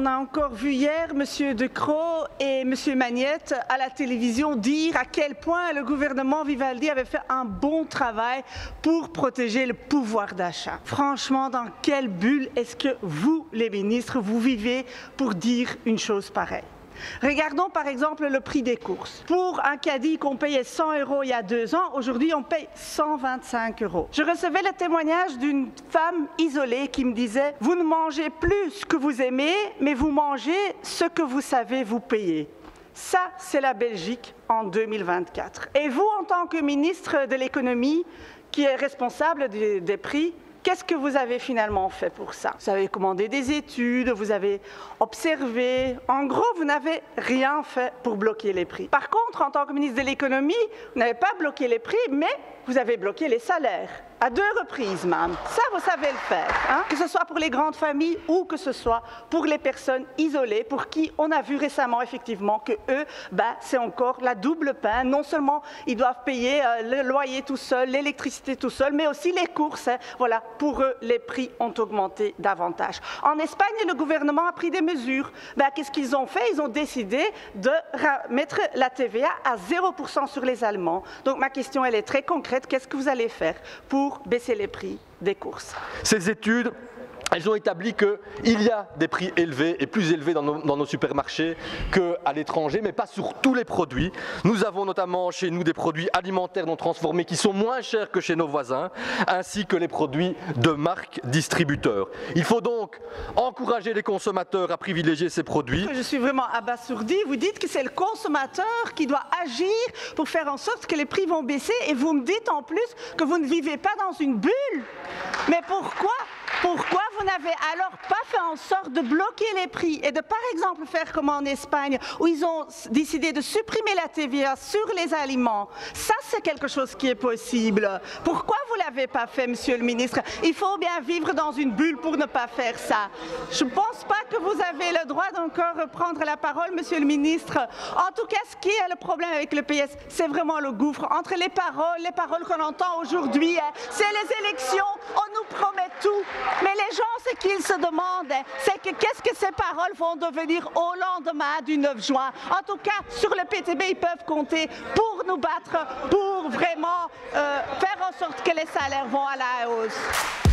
On a encore vu hier M. De Croo et M. Magnette à la télévision dire à quel point le gouvernement Vivaldi avait fait un bon travail pour protéger le pouvoir d'achat. Franchement, dans quelle bulle est-ce que vous, les ministres, vous vivez pour dire une chose pareille? Regardons par exemple le prix des courses. Pour un caddie qu'on payait 100 € il y a 2 ans, aujourd'hui on paye 125 €. Je recevais le témoignage d'une femme isolée qui me disait « Vous ne mangez plus ce que vous aimez, mais vous mangez ce que vous savez vous payer ». Ça, c'est la Belgique en 2024. Et vous, en tant que ministre de l'économie, qui est responsable des prix, qu'est-ce que vous avez finalement fait pour ça? Vous avez commandé des études, vous avez observé. En gros, vous n'avez rien fait pour bloquer les prix. Par contre, en tant que ministre de l'économie, vous n'avez pas bloqué les prix, mais vous avez bloqué les salaires. À 2 reprises même. Ça, vous savez le faire. Hein? Que ce soit pour les grandes familles ou que ce soit pour les personnes isolées, pour qui on a vu récemment effectivement que eux, c'est encore la double peine. Non seulement ils doivent payer le loyer tout seul, l'électricité tout seul, mais aussi les courses. Hein. Voilà, pour eux, les prix ont augmenté davantage. En Espagne, le gouvernement a pris des mesures. Qu'est-ce qu'ils ont fait? Ils ont décidé de mettre la TVA à 0% sur les aliments. Donc ma question, elle est très concrète. Qu'est-ce que vous allez faire pour baisser les prix des courses? Ces études, elles ont établi qu'il y a des prix élevés et plus élevés dans nos supermarchés qu'à l'étranger, mais pas sur tous les produits. Nous avons notamment chez nous des produits alimentaires non transformés qui sont moins chers que chez nos voisins, ainsi que les produits de marques distributeurs. Il faut donc encourager les consommateurs à privilégier ces produits. Je suis vraiment abasourdie. Vous dites que c'est le consommateur qui doit agir pour faire en sorte que les prix vont baisser et vous me dites en plus que vous ne vivez pas dans une bulle. Mais pourquoi vous n'avez alors pas fait en sorte de bloquer les prix et de, par exemple, faire comme en Espagne, où ils ont décidé de supprimer la TVA sur les aliments? Ça, c'est quelque chose qui est possible. Pourquoi vous ne l'avez pas fait, Monsieur le ministre? Il faut bien vivre dans une bulle pour ne pas faire ça. Je ne pense pas que vous avez le droit d'encore reprendre la parole, Monsieur le ministre. En tout cas, ce qui est le problème avec le PS, c'est vraiment le gouffre entre les paroles qu'on entend aujourd'hui. Hein. C'est les élections, on nous promet tout. Mais les gens, ce qu'ils se demandent, c'est que qu'est-ce que ces paroles vont devenir au lendemain du 9 juin. En tout cas, sur le PTB, ils peuvent compter pour nous battre, pour vraiment faire en sorte que les salaires vont à la hausse.